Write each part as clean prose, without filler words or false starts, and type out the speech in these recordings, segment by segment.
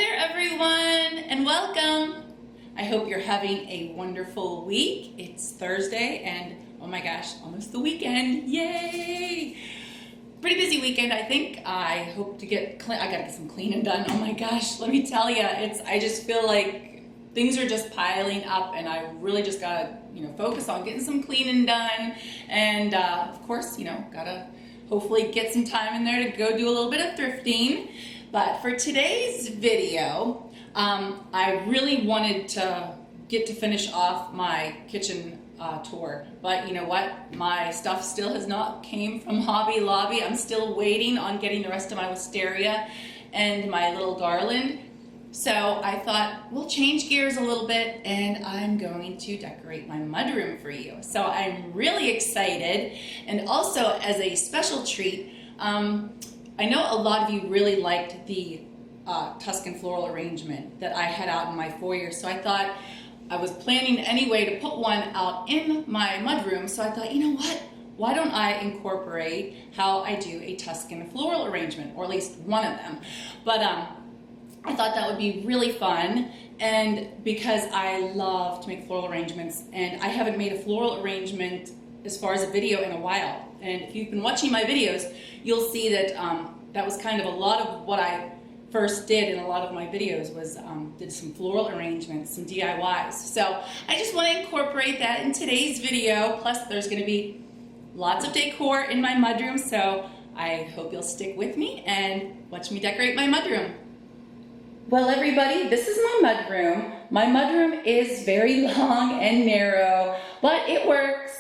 there everyone, and welcome. I hope you're having a wonderful week. It's Thursday and oh my gosh, almost the weekend. Yay! Pretty busy weekend, I think. I hope to I gotta get some cleaning done. Oh my gosh, let me tell you, I just feel like things are just piling up and I really just gotta, focus on getting some cleaning done. And of course, gotta hopefully get some time in there to go do a little bit of thrifting. But for today's video, I really wanted to get to finish off my kitchen tour. But you know what? My stuff still has not came from Hobby Lobby. I'm still waiting on getting the rest of my wisteria and my little garland. So I thought we'll change gears a little bit and I'm going to decorate my mudroom for you. So I'm really excited. And also as a special treat, I know a lot of you really liked the Tuscan floral arrangement that I had out in my foyer, so I thought I was planning anyway to put one out in my mudroom, so I thought, you know what, why don't I incorporate how I do a Tuscan floral arrangement, or at least one of them. But I thought that would be really fun, and because I love to make floral arrangements, and I haven't made a floral arrangement as far as a video in a while. And if you've been watching my videos, you'll see that that was kind of a lot of what I first did in a lot of my videos was did some floral arrangements, some DIYs. So I just want to incorporate that in today's video. Plus there's going to be lots of decor in my mudroom, so I hope you'll stick with me and watch me decorate my mudroom. Well everybody, this is my mudroom. My mudroom is very long and narrow, but it works.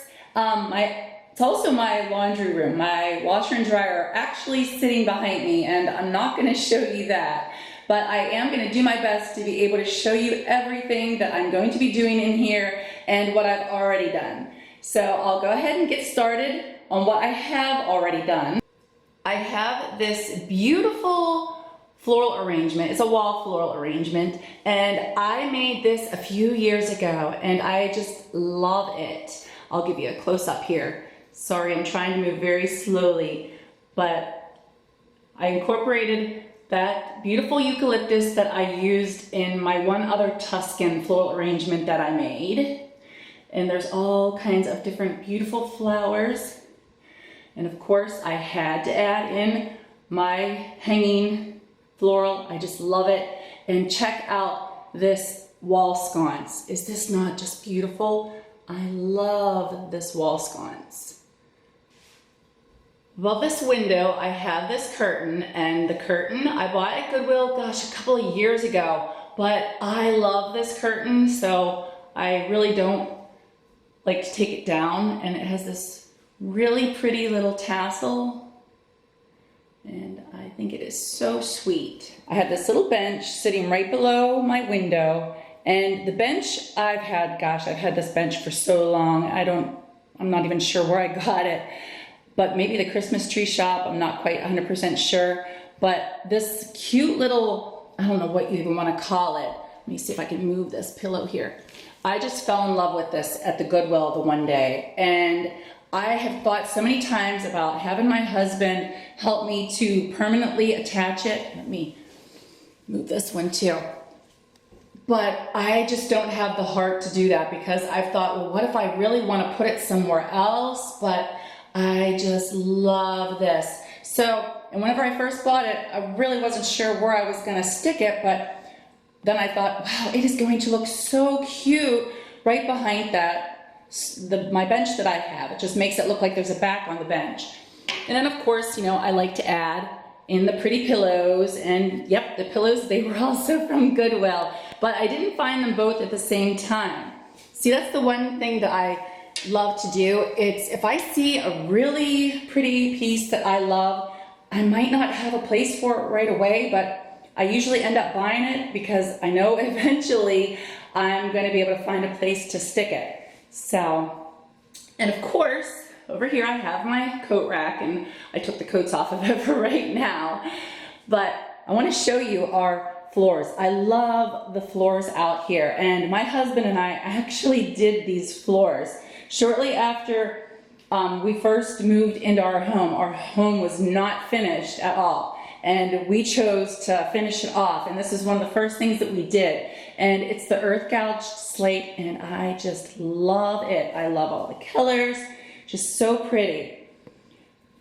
It's also my laundry room. My washer and dryer are actually sitting behind me, and I'm not going to show you that. But I am going to do my best to be able to show you everything that I'm going to be doing in here and what I've already done. So I'll go ahead and get started on what I have already done. I have this beautiful floral arrangement. It's a wall floral arrangement, and I made this a few years ago, and I just love it. I'll give you a close-up here. Sorry, I'm trying to move very slowly, but I incorporated that beautiful eucalyptus that I used in my one other Tuscan floral arrangement that I made. And there's all kinds of different beautiful flowers. And of course, I had to add in my hanging floral. I just love it. And check out this wall sconce. Is this not just beautiful? I love this wall sconce. Above this window, I have this curtain, and the curtain I bought at Goodwill, gosh, a couple of years ago, but I love this curtain, so I really don't like to take it down, and it has this really pretty little tassel, and I think it is so sweet. I have this little bench sitting right below my window, and the bench I've had this bench for so long, I'm not even sure where I got it. But maybe the Christmas tree shop, I'm not quite 100% sure. But this cute little, I don't know what you even want to call it. Let me see if I can move this pillow here. I just fell in love with this at the Goodwill the one day. And I have thought so many times about having my husband help me to permanently attach it. Let me move this one too. But I just don't have the heart to do that because I've thought, well, what if I really want to put it somewhere else? But I just love this. So, and whenever I first bought it, I really wasn't sure where I was going to stick it, but then I thought, wow, it is going to look so cute right behind my bench that I have. It just makes it look like there's a back on the bench. And then of course, I like to add in the pretty pillows, and yep, the pillows, they were also from Goodwill, but I didn't find them both at the same time. See, that's the one thing that I love to do. It's if I see a really pretty piece that I love, I might not have a place for it right away, but I usually end up buying it because I know eventually I'm going to be able to find a place to stick it. So, and of course, over here I have my coat rack, and I took the coats off of it for right now. But I want to show you our floors. I love the floors out here, and my husband and I actually did these floors shortly after we first moved into our home. Our home was not finished at all, and we chose to finish it off, and this is one of the first things that we did. And it's the earth gouged slate, and I just love it. I love all the colors, just so pretty.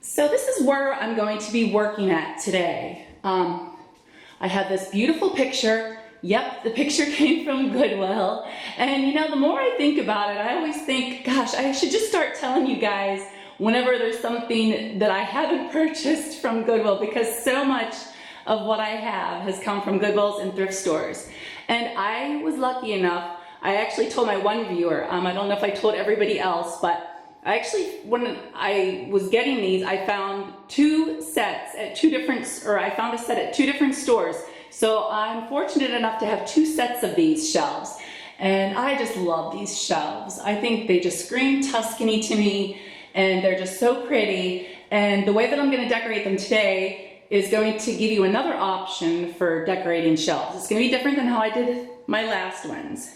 So this is where I'm going to be working at today. I have this beautiful picture. Yep, the picture came from Goodwill. And you know, the more I think about it, I always think, gosh, I should just start telling you guys whenever there's something that I haven't purchased from Goodwill, because so much of what I have has come from Goodwills and thrift stores. And I was lucky enough, I actually told my one viewer, I don't know if I told everybody else, but I actually, when I was getting these, I found two sets at I found a set at two different stores. So I'm fortunate enough to have two sets of these shelves. And I just love these shelves. I think they just scream Tuscany to me, and they're just so pretty. And the way that I'm gonna decorate them today is going to give you another option for decorating shelves. It's gonna be different than how I did my last ones.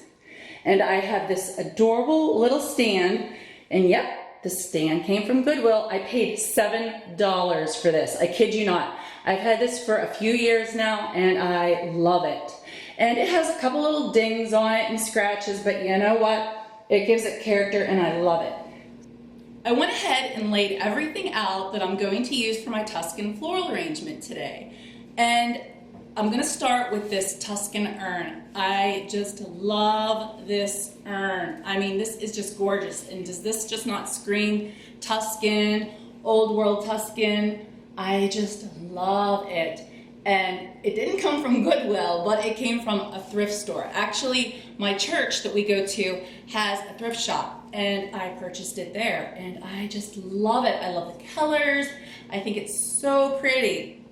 And I have this adorable little stand, and yep, the stand came from Goodwill. I paid $7 for this, I kid you not. I've had this for a few years now, and I love it. And it has a couple little dings on it and scratches, but you know what? It gives it character, and I love it. I went ahead and laid everything out that I'm going to use for my Tuscan floral arrangement today. And I'm gonna start with this Tuscan urn. I just love this urn. I mean, this is just gorgeous. And does this just not scream Tuscan, old world Tuscan? I just love it. And it didn't come from Goodwill, but it came from a thrift store. Actually, my church that we go to has a thrift shop, and I purchased it there, and I just love it. I love the colors. I think it's so pretty.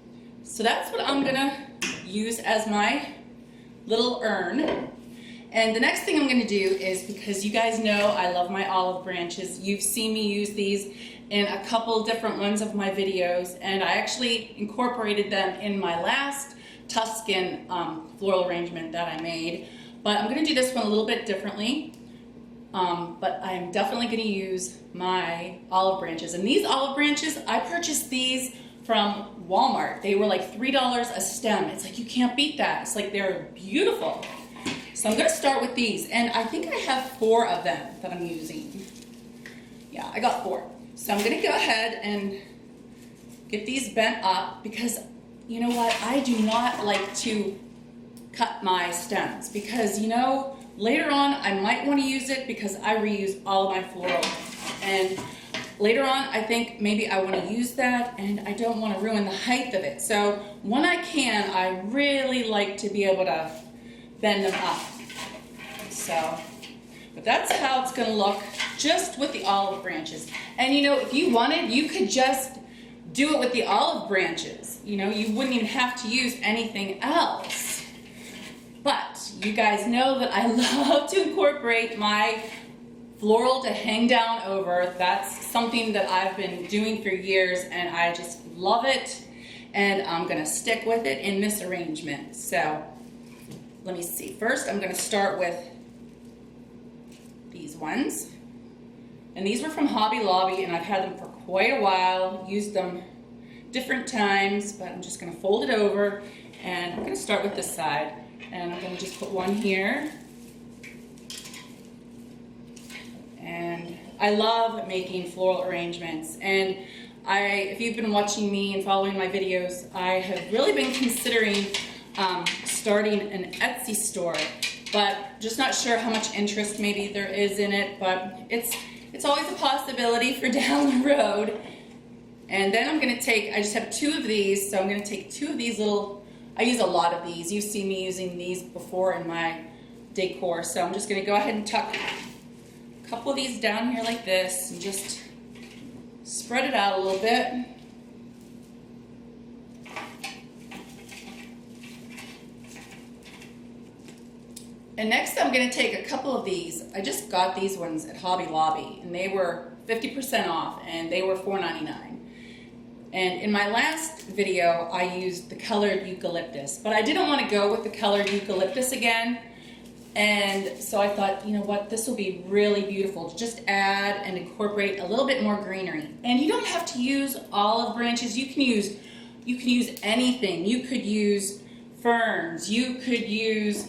So that's what I'm gonna use as my little urn. And the next thing I'm gonna do is, because you guys know I love my olive branches, you've seen me use these in a couple different ones of my videos, and I actually incorporated them in my last Tuscan floral arrangement that I made. But I'm gonna do this one a little bit differently. But I'm definitely gonna use my olive branches. And these olive branches, I purchased these from Walmart. They were like $3 a stem. It's like, you can't beat that. It's like, they're beautiful. So I'm gonna start with these, and I think I have 4 of them that I'm using. Yeah, I got 4. So I'm gonna go ahead and get these bent up, because you know what? I do not like to cut my stems, because you know, later on I might want to use it because I reuse all of my floral. And later on I think maybe I want to use that, and I don't want to ruin the height of it. So when I can, I really like to be able to bend them up. So, but that's how it's going to look just with the olive branches. And you know, if you wanted, you could just do it with the olive branches. You know, you wouldn't even have to use anything else. But you guys know that I love to incorporate my floral to hang down over. That's something that I've been doing for years, and I just love it. And I'm going to stick with it in this arrangement. So let me see. First, I'm going to start with these ones. And these were from Hobby Lobby, and I've had them for quite a while, used them different times, but I'm just gonna fold it over, and I'm gonna start with this side. And I'm gonna just put one here. And I love making floral arrangements. And if you've been watching me and following my videos, I have really been considering starting an Etsy store, but just not sure how much interest maybe there is in it, but it's always a possibility for down the road. And then I'm gonna take, I just have 2 of these, so I'm gonna take 2 of these little, I use a lot of these. You've seen me using these before in my decor, so I'm just gonna go ahead and tuck a couple of these down here like this, and just spread it out a little bit. And next I'm going to take a couple of these. I just got these ones at Hobby Lobby, and they were 50% off, and they were $4.99. And in my last video I used the colored eucalyptus, but I didn't want to go with the colored eucalyptus again. And so I thought, you know what, this will be really beautiful to just add and incorporate a little bit more greenery. And you don't have to use olive branches. You can use you can use anything. You could use ferns, you could use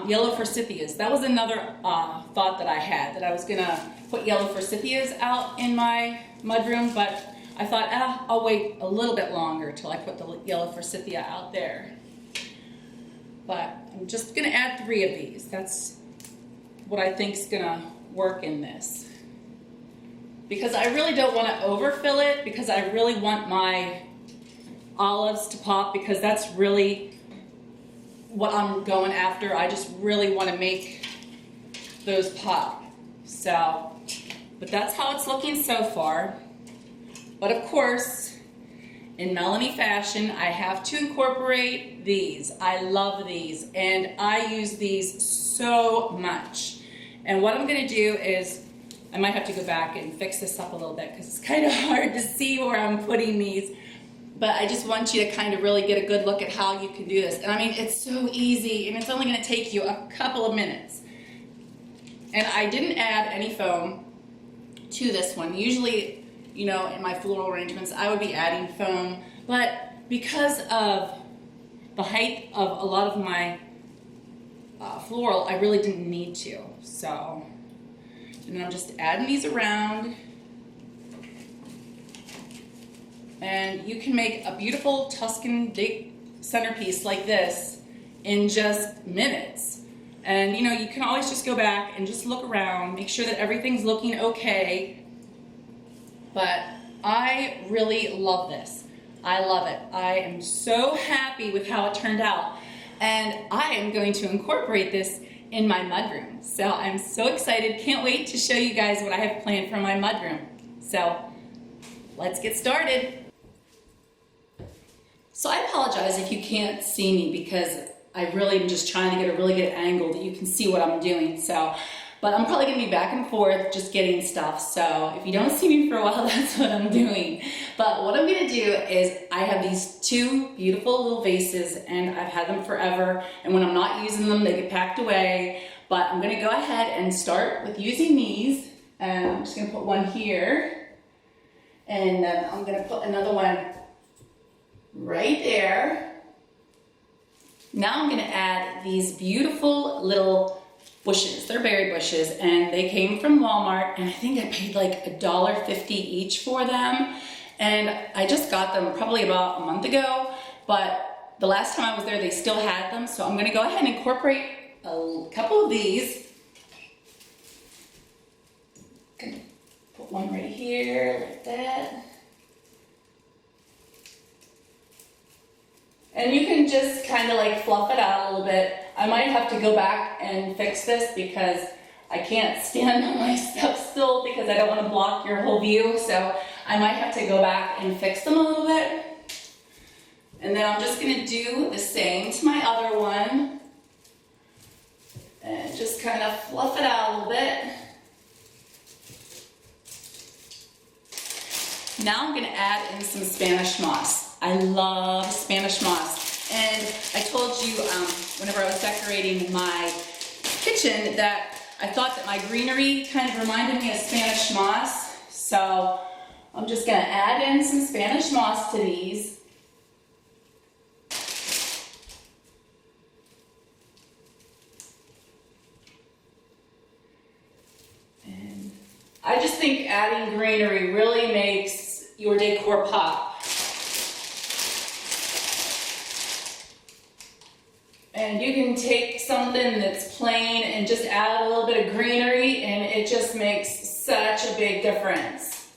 yellow forsythias. That was another thought that I had, that I was gonna put yellow forsythias out in my mudroom, but I thought, I'll wait a little bit longer till I put the yellow forsythia out there. But I'm just gonna add 3 of these. That's what I think is gonna work in this. Because I really don't wanna overfill it, because I really want my olives to pop, because that's really what I'm going after. I just really want to make those pop. So, but that's how it's looking so far. But of course, in Melanie fashion, I have to incorporate these. I love these, and I use these so much. And what I'm going to do is, I might have to go back and fix this up a little bit, because it's kind of hard to see where I'm putting these. But I just want you to kind of really get a good look at how you can do this. And I mean, it's so easy, and it's only going to take you a couple of minutes. And I didn't add any foam to this one. Usually, you know, in my floral arrangements, I would be adding foam. But because of the height of a lot of my floral, I really didn't need to. So, and then I'm just adding these around. And you can make a beautiful Tuscan centerpiece like this in just minutes. And you know, you can always just go back and just look around, make sure that everything's looking okay. But I really love this. I love it. I am so happy with how it turned out. And I am going to incorporate this in my mudroom. So I'm so excited. Can't wait to show you guys what I have planned for my mudroom. So let's get started. So I apologize if you can't see me, because I really am just trying to get a really good angle that you can see what I'm doing. So, but I'm probably gonna be back and forth just getting stuff. So if you don't see me for a while, that's what I'm doing. But what I'm gonna do is, I have these 2 beautiful little vases, and I've had them forever. And when I'm not using them, they get packed away. But I'm gonna go ahead and start with using these. And I'm just gonna put one here. And then I'm gonna put another one right there. Now I'm going to add these beautiful little bushes. They're berry bushes, and they came from Walmart, and I think I paid like $1.50 each for them. And I just got them probably about a month ago, but the last time I was there, they still had them. So I'm going to go ahead and incorporate a couple of these. Put one right here, like that. And you can just kind of like fluff it out a little bit. I might have to go back and fix this, because I can't stand on my stuff still, because I don't want to block your whole view. So I might have to go back and fix them a little bit. And then I'm just going to do the same to my other one. And just kind of fluff it out a little bit. Now I'm going to add in some Spanish moss. I love Spanish moss. And I told you whenever I was decorating my kitchen that I thought that my greenery kind of reminded me of Spanish moss. So I'm just going to add in some Spanish moss to these. And I just think adding greenery really makes your decor pop. And you can take something that's plain and just add a little bit of greenery, and it just makes such a big difference.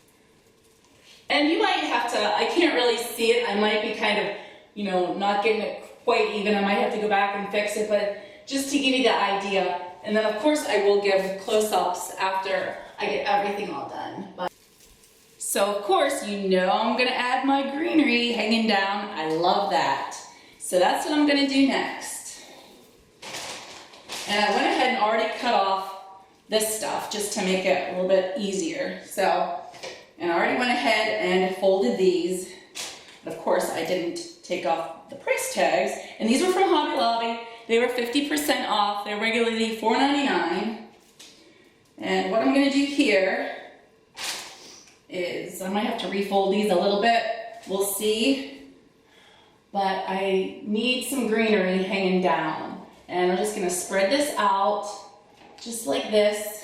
And you might have to, I can't really see it, I might be kind of, you know, not getting it quite even. I might have to go back and fix it, but just to give you the idea. And then of course I will give close-ups after I get everything all done. So of course, you know I'm gonna add my greenery hanging down. I love that. So that's what I'm gonna do next. And I went ahead and already cut off this stuff just to make it a little bit easier. So, and I already went ahead and folded these. But of course, I didn't take off the price tags. And these were from Hobby Lobby. They were 50% off. They're regularly $4.99. And what I'm gonna do here is, I might have to refold these a little bit. We'll see. but I need some greenery hanging down. And I'm just gonna spread this out just like this.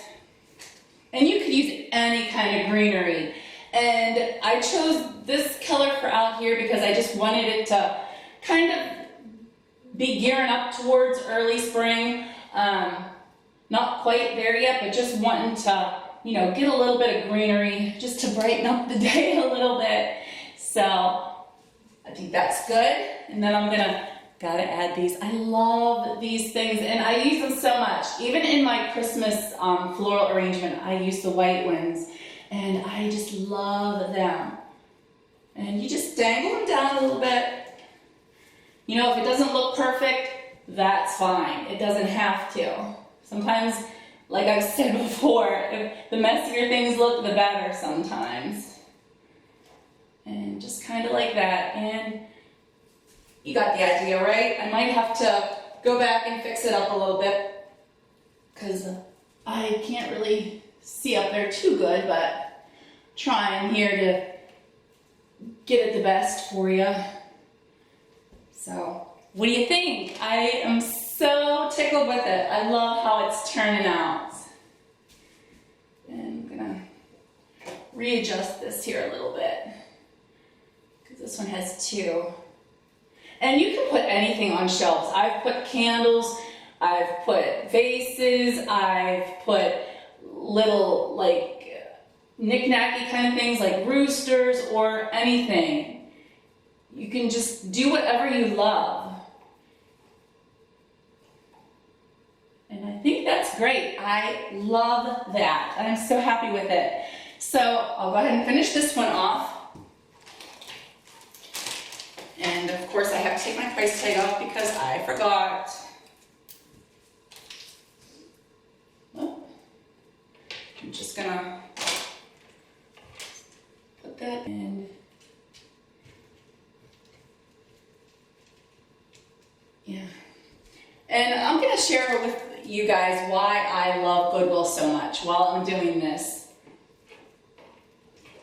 And you could use any kind of greenery. And I chose this color for out here because I just wanted it to kind of be gearing up towards early spring. Not quite there yet, but just wanting to, you know, get a little bit of greenery just to brighten up the day a little bit. So I think that's good. And then I'm gotta add these. I love these things and I use them so much. Even in my Christmas floral arrangement, I use the white ones and I just love them. And you just dangle them down a little bit. You know, if it doesn't look perfect, that's fine. It doesn't have to. Sometimes, like I've said before, if the messier things look, the better sometimes. And just kind of like that. And you got the idea, right? I might have to go back and fix it up a little bit because I can't really see up there too good, but trying here to get it the best for you. So, what do you think? I am so tickled with it. I love how it's turning out. And I'm gonna readjust this here a little bit because this one has two. And you can put anything on shelves. I've put candles, I've put vases, I've put little like knick-knacky kind of things like roosters or anything. You can just do whatever you love. And I think that's great. I love that. I'm so happy with it. So I'll go ahead and finish this one off. And of course I have to take my price tag off because I forgot. Oh, I'm just gonna put that in. Yeah. And I'm gonna share with you guys why I love Goodwill so much while I'm doing this.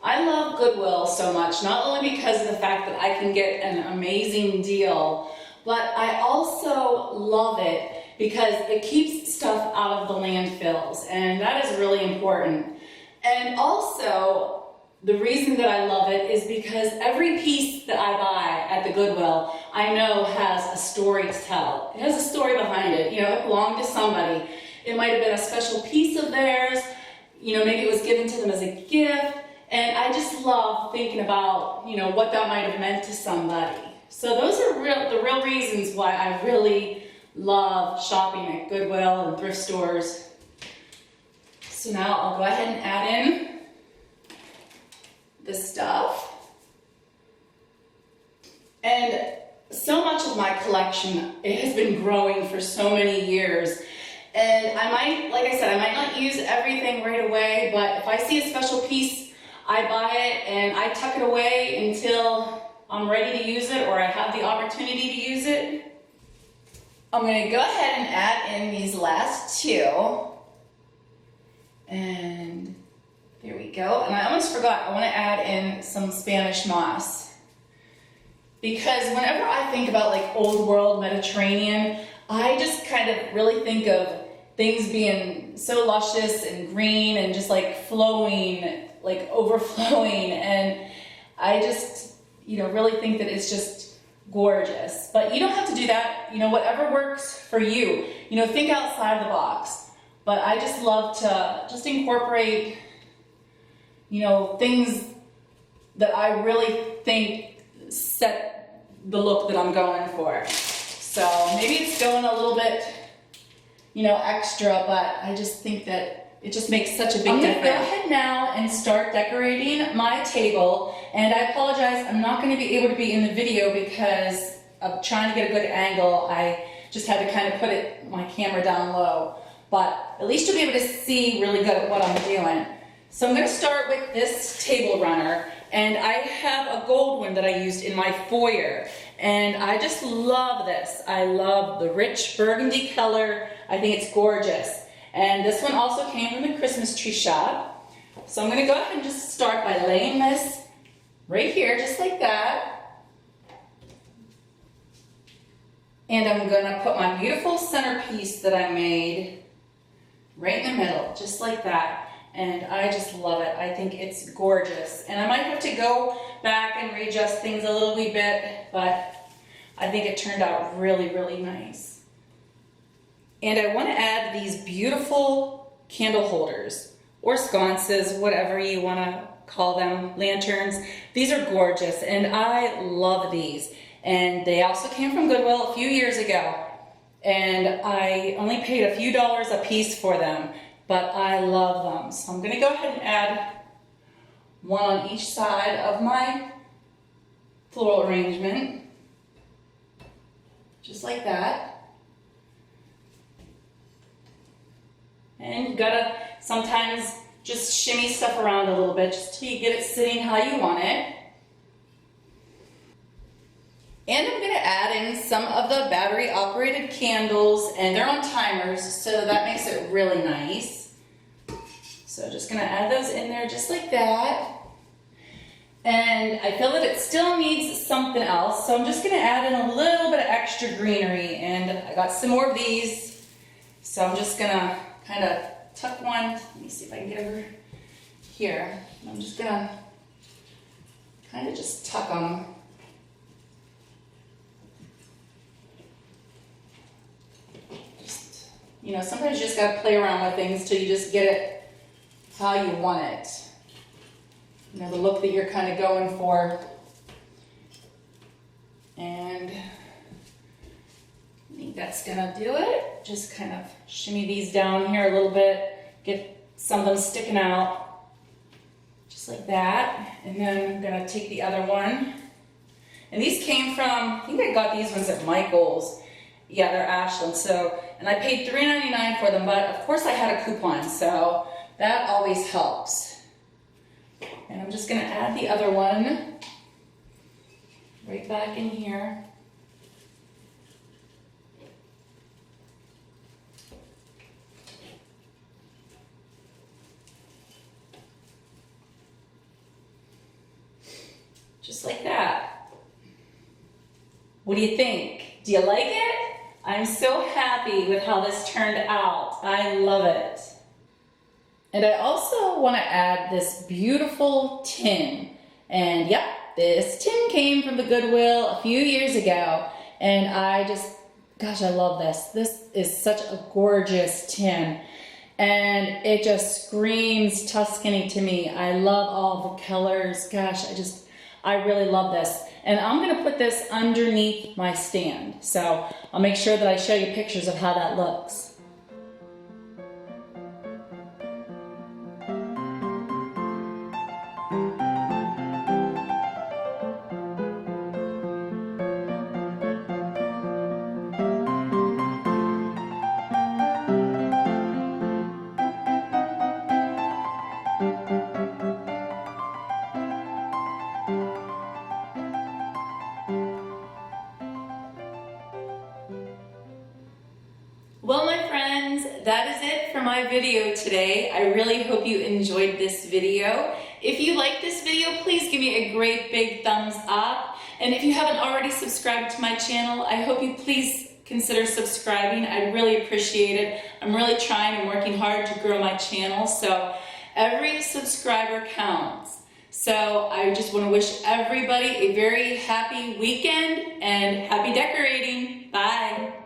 I love Goodwill so much, not only because of the fact that I can get an amazing deal, but I also love it because it keeps stuff out of the landfills, and that is really important. And also, the reason that I love it is because every piece that I buy at the Goodwill, I know has a story to tell. It has a story behind it. You know, it belonged to somebody. It might have been a special piece of theirs. You know, maybe it was given to them as a gift. And I just love thinking about, you know, what that might have meant to somebody. So those are the real reasons why I really love shopping at Goodwill and thrift stores. So now I'll go ahead and add in this stuff. And so much of my collection, it has been growing for so many years. And I might, like I said, I might not use everything right away, but if I see a special piece, I buy it and I tuck it away until I'm ready to use it or I have the opportunity to use it. I'm going to go ahead and add in these last two. And there we go. And I almost forgot, I want to add in some Spanish moss. Because whenever I think about like old world Mediterranean, I just kind of really think of things being so luscious and green and just like flowing, like overflowing. And I just, you know, really think that it's just gorgeous. But you don't have to do that. You know, whatever works for you. You know, think outside the box. But I just love to just incorporate, you know, things that I really think set the look that I'm going for. So maybe it's going a little bit, you know, extra, but I just think that it just makes such a big difference. I'm gonna go ahead now and start decorating my table. And I apologize, I'm not gonna be able to be in the video because of trying to get a good angle. I just had to kind of put my camera down low. But at least you'll be able to see really good at what I'm doing. So I'm gonna start with this table runner. And I have a gold one that I used in my foyer. And I just love this. I love the rich burgundy color. I think it's gorgeous. And this one also came from the Christmas tree shop. So I'm gonna go ahead and just start by laying this right here, just like that. And I'm gonna put my beautiful centerpiece that I made right in the middle, just like that. And I just love it. I think it's gorgeous. And I might have to go back and readjust things a little wee bit, but I think it turned out really, really nice. And I want to add these beautiful candle holders or sconces, whatever you want to call them, lanterns. These are gorgeous and I love these. And they also came from Goodwill a few years ago. And I only paid a few dollars a piece for them, but I love them. So I'm gonna go ahead and add one on each side of my floral arrangement, just like that. And you gotta sometimes just shimmy stuff around a little bit just till you get it sitting how you want it. And I'm gonna add in some of the battery operated candles, and they're on timers, so that makes it really nice. So just gonna add those in there just like that. And I feel that it still needs something else, so I'm just gonna add in a little bit of extra greenery, and I got some more of these. So I'm just gonna kind of tuck one, let me see if I can get over here. I'm just gonna kind of just tuck them. You know, sometimes you just gotta play around with things till you just get it how you want it. You know, the look that you're kind of going for. And I think that's gonna do it. Just kind of shimmy these down here a little bit, get some of them sticking out, just like that. And then I'm gonna take the other one. And these came from, I think I got these ones at Michael's. Yeah, they're Ashland. So, and I paid $3.99 for them, but of course I had a coupon, so that always helps. And I'm just gonna add the other one right back in here. Just like that. What do you think? Do you like it? I'm so happy with how this turned out. I love it. And I also want to add this beautiful tin. And yep, this tin came from the Goodwill a few years ago. And I just, gosh, I love this. This is such a gorgeous tin. And it just screams Tuscany to me. I love all the colors. Gosh, I really love this. And I'm gonna put this underneath my stand. So I'll make sure that I show you pictures of how that looks. Well, my friends, that is it for my video today. I really hope you enjoyed this video. If you like this video, please give me a great big thumbs up. And if you haven't already subscribed to my channel, I hope you please consider subscribing. I'd really appreciate it. I'm really trying and working hard to grow my channel, so every subscriber counts. So I just want to wish everybody a very happy weekend and happy decorating. Bye.